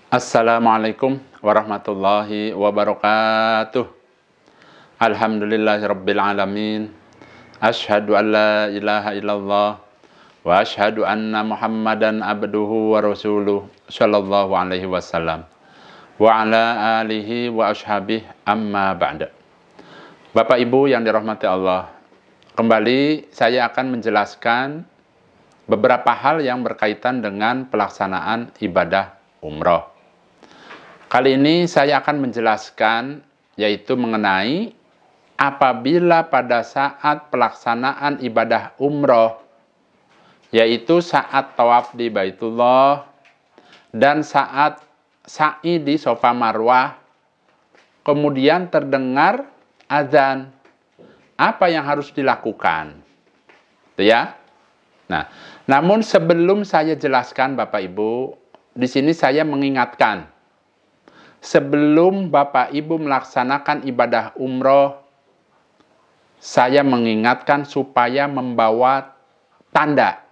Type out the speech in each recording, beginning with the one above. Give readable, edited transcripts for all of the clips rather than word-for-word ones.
Assalamualaikum warahmatullahi wabarakatuh. Alhamdulillahirabbil alamin. Asyhadu an la ilaha illallah wa asyhadu anna Muhammadan abduhu wa rasuluh sallallahu alaihi wasallam wa ala alihi wa ashabihi amma ba'da. Bapak Ibu yang dirahmati Allah, kembali saya akan menjelaskan beberapa hal yang berkaitan dengan pelaksanaan ibadah umroh. Kali ini saya akan menjelaskan yaitu mengenai apabila pada saat pelaksanaan ibadah umroh, yaitu saat tawaf di Baitullah dan saat sa'i di Safa Marwah, kemudian terdengar azan, apa yang harus dilakukan? Itu ya. Nah, namun sebelum saya jelaskan Bapak Ibu, di sini saya mengingatkan, sebelum Bapak Ibu melaksanakan ibadah umroh, saya mengingatkan supaya membawa tanda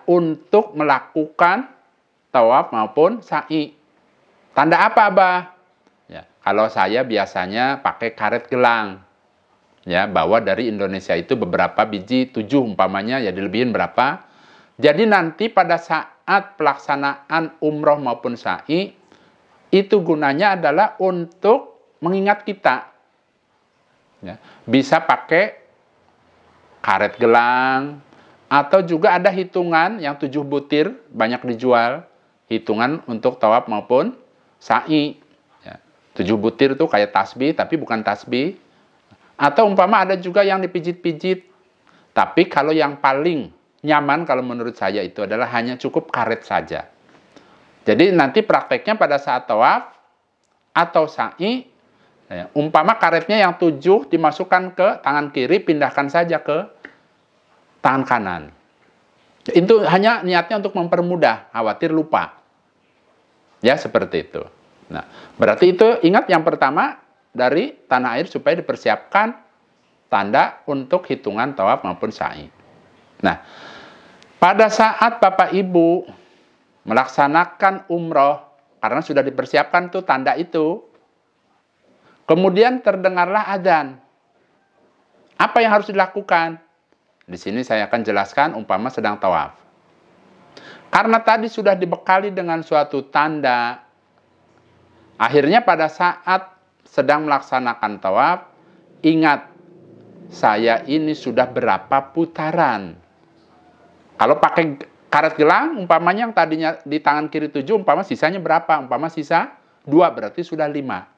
untuk melakukan tawaf maupun sa'i. Tanda apa, Abah? Ya, kalau saya biasanya pakai karet gelang. Ya, bawa dari Indonesia itu beberapa biji, 7 umpamanya, ya dilebihin berapa. Jadi nanti pada saat pelaksanaan umroh maupun sa'i, itu gunanya adalah untuk mengingat kita. Ya, bisa pakai karet gelang, atau juga ada hitungan yang 7 butir, banyak dijual. Hitungan untuk tawaf maupun sa'i. Ya, 7 butir itu kayak tasbih, tapi bukan tasbih. Atau umpama ada juga yang dipijit-pijit. Tapi kalau yang paling nyaman kalau menurut saya itu adalah hanya cukup karet saja. Jadi nanti prakteknya pada saat tawaf atau sa'i, ya, umpama karetnya yang 7 dimasukkan ke tangan kiri, pindahkan saja ke tangan kanan. Itu hanya niatnya untuk mempermudah, khawatir lupa. Ya, seperti itu. Nah, berarti itu ingat yang pertama dari tanah air supaya dipersiapkan tanda untuk hitungan tawaf maupun sa'i. Nah, pada saat Bapak Ibu melaksanakan umroh, karena sudah dipersiapkan tuh tanda itu, kemudian terdengarlah adzan. Apa yang harus dilakukan? Di sini saya akan jelaskan umpama sedang tawaf. Karena tadi sudah dibekali dengan suatu tanda, akhirnya pada saat sedang melaksanakan tawaf, ingat, saya ini sudah berapa putaran. Kalau pakai karet gelang, umpamanya yang tadinya di tangan kiri 7, umpama sisanya berapa? Umpama sisa 2, berarti sudah 5.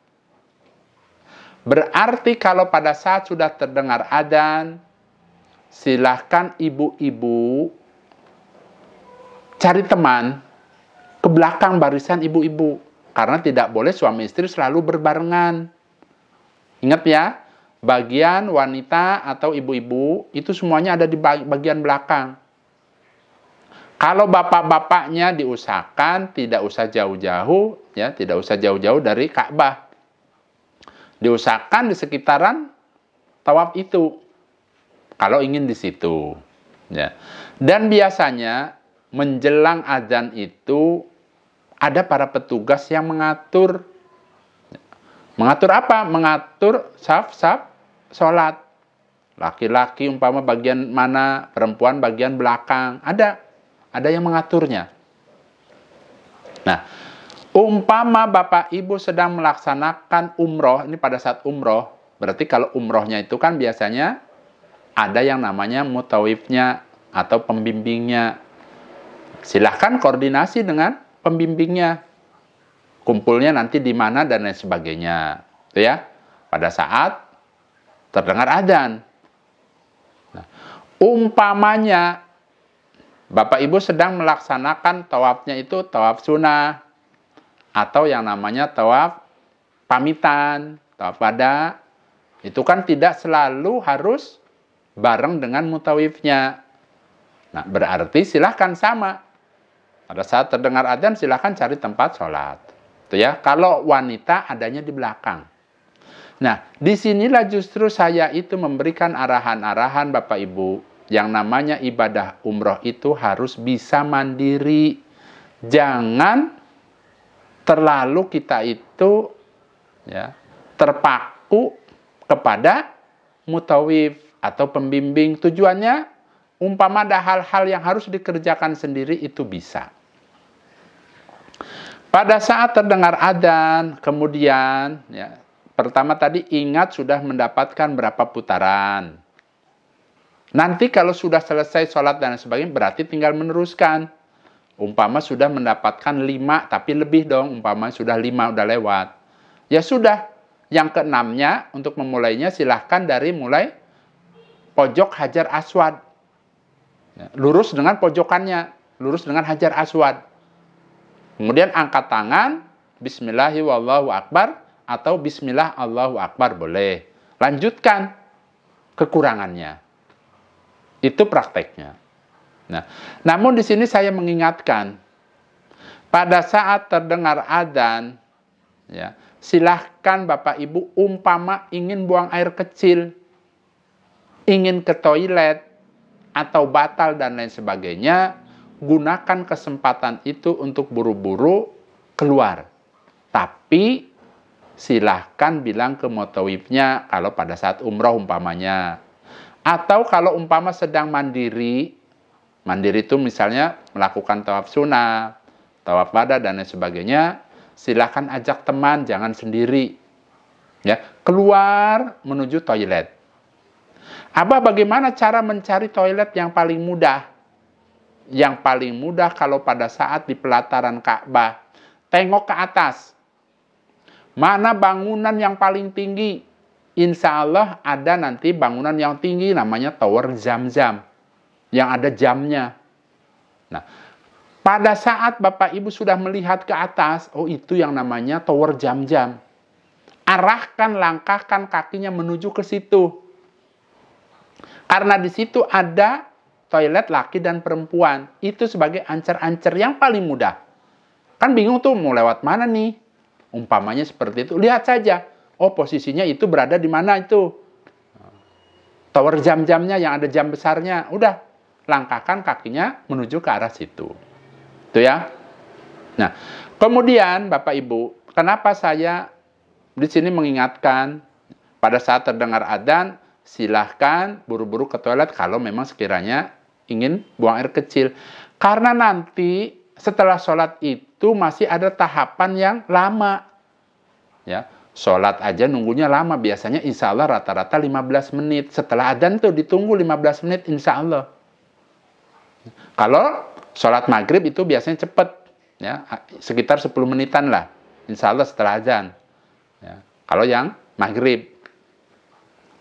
Berarti kalau pada saat sudah terdengar adzan, silahkan ibu-ibu cari teman ke belakang barisan ibu-ibu. Karena tidak boleh suami istri selalu berbarengan. Ingat ya, bagian wanita atau ibu-ibu itu semuanya ada di bagian belakang. Kalau bapak-bapaknya diusahakan tidak usah jauh-jauh, ya, tidak usah jauh-jauh dari Ka'bah. Diusahakan di sekitaran tawaf itu. Kalau ingin di situ, ya. Dan biasanya menjelang azan itu ada para petugas yang mengatur. Mengatur apa? Mengatur saf-saf sholat. Laki-laki umpama bagian mana, perempuan bagian belakang. Ada yang mengaturnya. Nah, umpama Bapak Ibu sedang melaksanakan umroh, ini pada saat umroh, berarti kalau umrohnya itu kan biasanya ada yang namanya mutawifnya atau pembimbingnya. Silahkan koordinasi dengan pembimbingnya. Kumpulnya nanti di mana dan lain sebagainya. Itu ya, pada saat terdengar adzan. Nah, umpamanya Bapak Ibu sedang melaksanakan tawafnya itu tawaf sunnah atau yang namanya tawaf pamitan, tawaf wada. Itu kan tidak selalu harus bareng dengan mutawifnya. Nah, berarti silahkan sama. Pada saat terdengar adzan silahkan cari tempat sholat. Itu ya, kalau wanita adanya di belakang. Nah, disinilah justru saya itu memberikan arahan-arahan Bapak Ibu. Yang namanya ibadah umroh itu harus bisa mandiri. Jangan terlalu kita itu ya terpaku kepada mutawif atau pembimbing. Tujuannya umpama ada hal-hal yang harus dikerjakan sendiri itu bisa. Pada saat terdengar adzan, kemudian ya, pertama tadi ingat sudah mendapatkan berapa putaran. Nanti kalau sudah selesai sholat dan sebagainya, berarti tinggal meneruskan. Umpama sudah mendapatkan 5, tapi lebih dong. Umpama sudah 5, udah lewat. Ya sudah, yang keenamnya untuk memulainya silahkan dari mulai pojok Hajar Aswad. Ya, lurus dengan pojokannya, lurus dengan Hajar Aswad. Kemudian angkat tangan, Bismillahi wallahu akbar, atau Bismillah Allahu akbar boleh. Lanjutkan kekurangannya. Itu prakteknya. Nah, namun di sini saya mengingatkan, pada saat terdengar adzan, ya, silahkan Bapak Ibu umpama ingin buang air kecil, ingin ke toilet, atau batal dan lain sebagainya, gunakan kesempatan itu untuk buru-buru keluar. Tapi silahkan bilang ke mutawifnya kalau pada saat umroh umpamanya. Atau kalau umpama sedang mandiri itu misalnya melakukan tawaf sunnah, tawaf wada dan lain sebagainya, silahkan ajak teman, jangan sendiri. Ya, keluar menuju toilet. Abah, bagaimana cara mencari toilet yang paling mudah? Yang paling mudah kalau pada saat di pelataran Ka'bah, tengok ke atas. Mana bangunan yang paling tinggi? Insya Allah ada nanti bangunan yang tinggi namanya Tower Zam-Zam. Yang ada jamnya. Nah, pada saat Bapak Ibu sudah melihat ke atas, oh itu yang namanya Tower Zam-Zam. Arahkan, langkahkan kakinya menuju ke situ. Karena di situ ada toilet laki dan perempuan. Itu sebagai ancer-ancer yang paling mudah. Kan bingung tuh mau lewat mana nih? Umpamanya seperti itu. Lihat saja. Oh, posisinya itu berada di mana itu? Tower Zam-Zamnya yang ada jam besarnya. Udah. Langkahkan kakinya menuju ke arah situ. Itu ya. Nah, kemudian Bapak Ibu, kenapa saya di sini mengingatkan pada saat terdengar adzan, silahkan buru-buru ke toilet kalau memang sekiranya ingin buang air kecil. Karena nanti setelah sholat itu masih ada tahapan yang lama. Ya, sholat aja nunggunya lama. Biasanya insya Allah rata-rata 15 menit. Setelah adzan tuh ditunggu 15 menit insya Allah. Kalau sholat maghrib itu biasanya cepat, ya, sekitar 10 menitan lah, insya Allah setelah azan. Ya, kalau yang maghrib.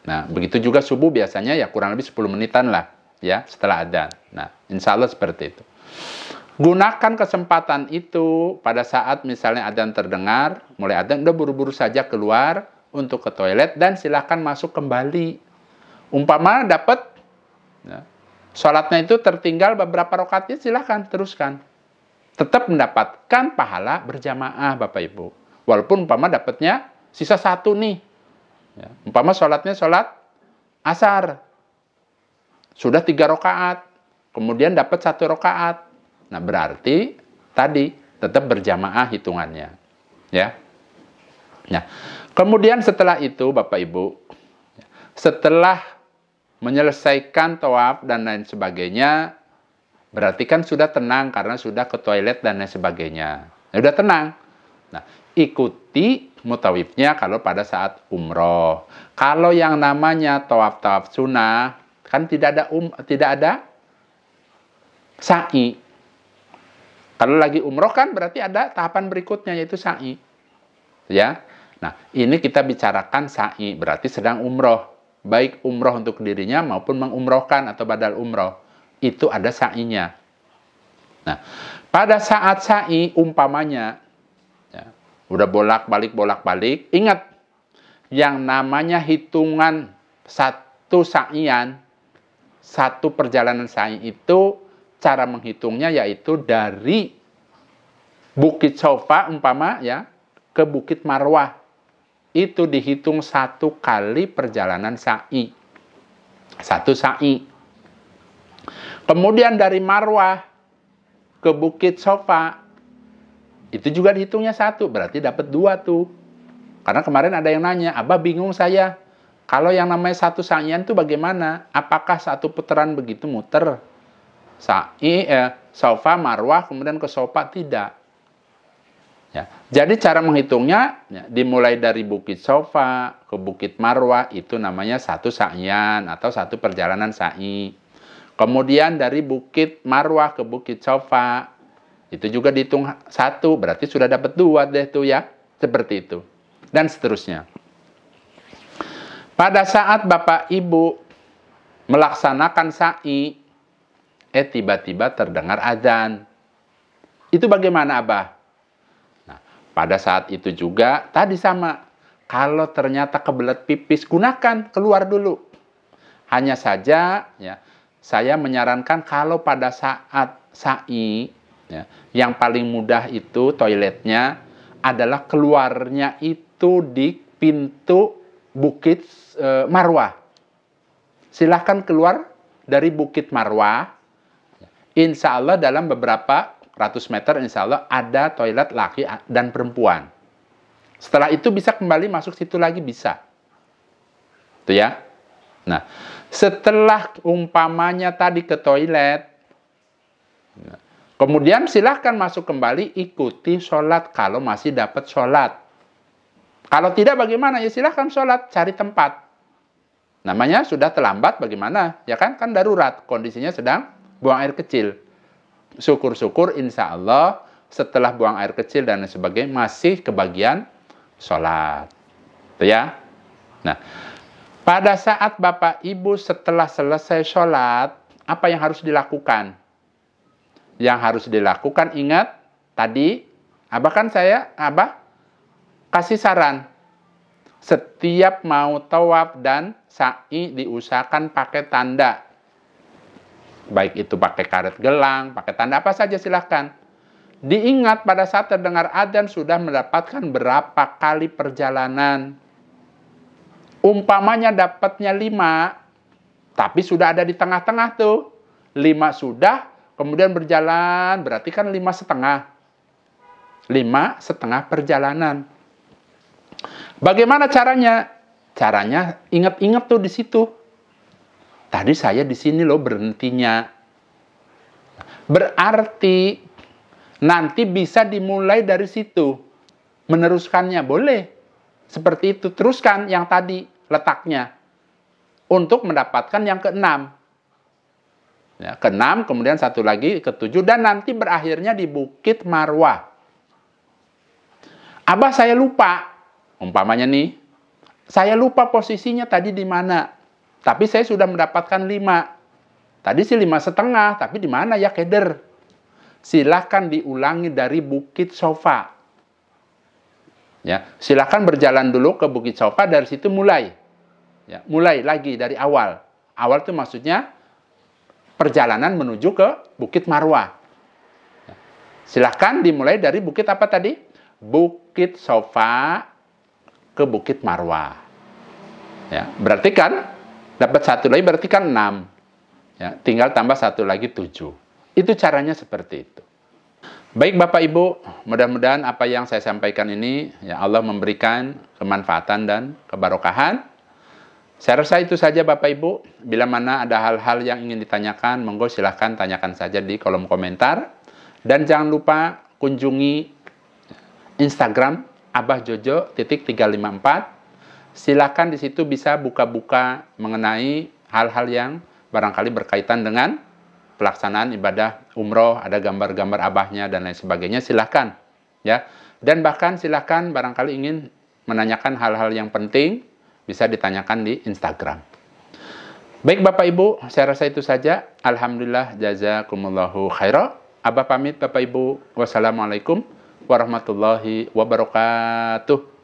Nah, begitu juga subuh biasanya ya kurang lebih 10 menitan lah, ya, setelah azan. Nah, insya Allah seperti itu. Gunakan kesempatan itu pada saat misalnya adzan terdengar, mulai adzan, udah buru-buru saja keluar untuk ke toilet dan silakan masuk kembali. Umpama dapat, ya, sholatnya itu tertinggal beberapa rakaatnya, silahkan teruskan. Tetap mendapatkan pahala berjamaah Bapak Ibu. Walaupun umpama dapatnya sisa 1 nih. Ya, umpama sholatnya sholat asar. Sudah 3 rakaat. Kemudian dapat 1 rakaat. Nah berarti tadi tetap berjamaah hitungannya. Ya. Nah, kemudian setelah itu Bapak Ibu, setelah menyelesaikan tawaf dan lain sebagainya, berarti kan sudah tenang karena sudah ke toilet dan lain sebagainya. Ya, sudah tenang. Nah, ikuti mutawifnya kalau pada saat umroh. Kalau yang namanya tawaf-tawaf sunnah, kan tidak ada sa'i. Kalau lagi umroh kan berarti ada tahapan berikutnya yaitu sa'i. Ya. Nah, ini kita bicarakan sa'i, berarti sedang umroh. Baik umroh untuk dirinya maupun mengumrohkan atau badal umroh. Itu ada sa'inya. Nah, pada saat sa'i umpamanya, ya, udah bolak-balik, ingat, yang namanya hitungan satu sa'ian, satu perjalanan sa'i itu, cara menghitungnya yaitu dari Bukit Sofa umpama ya, ke Bukit Marwah. Itu dihitung 1 kali perjalanan sa'i. 1 sa'i. Kemudian dari Marwah ke Bukit Sofa itu juga dihitungnya 1, berarti dapat 2 tuh. Karena kemarin ada yang nanya, Abah bingung saya, kalau yang namanya 1 sa'yan itu bagaimana? Apakah 1 putaran begitu muter? Sofa, marwah, kemudian ke sofa, tidak. Ya. Jadi cara menghitungnya, ya, dimulai dari Bukit Sofa ke Bukit Marwah, itu namanya 1 sa'yan atau 1 perjalanan sa'i. Kemudian dari Bukit Marwah ke Bukit Sofa, itu juga dihitung 1, berarti sudah dapat 2 deh tuh ya. Seperti itu. Dan seterusnya. Pada saat Bapak Ibu melaksanakan sa'i, tiba-tiba terdengar azan. Itu bagaimana, Abah? Nah, pada saat itu juga, tadi sama. Kalau ternyata kebelet pipis, gunakan, keluar dulu. Hanya saja, ya, saya menyarankan kalau pada saat sa'i, ya, yang paling mudah itu toiletnya adalah keluarnya itu di pintu Bukit Marwah. Silahkan keluar dari Bukit Marwah. Insya Allah dalam beberapa ratus meter, insya Allah ada toilet laki dan perempuan. Setelah itu bisa kembali masuk situ lagi, bisa. Itu ya. Nah, setelah umpamanya tadi ke toilet, kemudian silahkan masuk kembali, ikuti sholat kalau masih dapat sholat. Kalau tidak bagaimana? Ya silahkan sholat, cari tempat. Namanya sudah terlambat bagaimana? Ya kan darurat, kondisinya sedang buang air kecil. Syukur-syukur insya Allah setelah buang air kecil dan sebagainya masih kebagian sholat. Itu ya. Nah, pada saat Bapak Ibu setelah selesai sholat, apa yang harus dilakukan? Yang harus dilakukan, ingat tadi, Abah kasih saran. Setiap mau tawaf dan sa'i diusahakan pakai tanda. Baik itu pakai karet gelang, pakai tanda apa saja silahkan. Diingat pada saat terdengar adzan sudah mendapatkan berapa kali perjalanan. Umpamanya dapatnya 5, tapi sudah ada di tengah-tengah tuh. 5 sudah, kemudian berjalan, berarti kan 5,5. 5,5 perjalanan. Bagaimana caranya? Caranya ingat-ingat tuh di situ. Tadi saya di sini loh berhentinya. Berarti nanti bisa dimulai dari situ. Meneruskannya boleh. Seperti itu. Teruskan yang tadi letaknya. Untuk mendapatkan yang ke-6. Ya, ke-6, kemudian satu lagi ke-7. Dan nanti berakhirnya di Bukit Marwah. Abah saya lupa. Umpamanya nih, saya lupa posisinya tadi di mana. Tapi saya sudah mendapatkan 5. Tadi sih 5,5, tapi di mana ya keder? Silahkan diulangi dari Bukit Sofa. Ya, silahkan berjalan dulu ke Bukit Sofa, dari situ mulai. Ya, mulai lagi dari awal. Awal itu maksudnya perjalanan menuju ke Bukit Marwah. Ya, silahkan dimulai dari bukit apa tadi? Bukit Sofa ke Bukit Marwah. Ya, berarti kan dapat 1 lagi, berarti kan 6. Ya, tinggal tambah 1 lagi 7. Itu caranya seperti itu. Baik Bapak Ibu, mudah-mudahan apa yang saya sampaikan ini ya Allah memberikan kemanfaatan dan kebarokahan. Saya rasa itu saja Bapak Ibu. Bila mana ada hal-hal yang ingin ditanyakan, monggo silahkan tanyakan saja di kolom komentar. Dan jangan lupa kunjungi Instagram abahjojo.354. Silakan di situ bisa buka-buka mengenai hal-hal yang barangkali berkaitan dengan pelaksanaan ibadah umroh, ada gambar-gambar abahnya dan lain sebagainya. Silakan ya. Dan bahkan silakan barangkali ingin menanyakan hal-hal yang penting bisa ditanyakan di Instagram. Baik Bapak Ibu, saya rasa itu saja. Alhamdulillah jazakumullahu khairah. Abah pamit Bapak Ibu. Wassalamualaikum warahmatullahi wabarakatuh.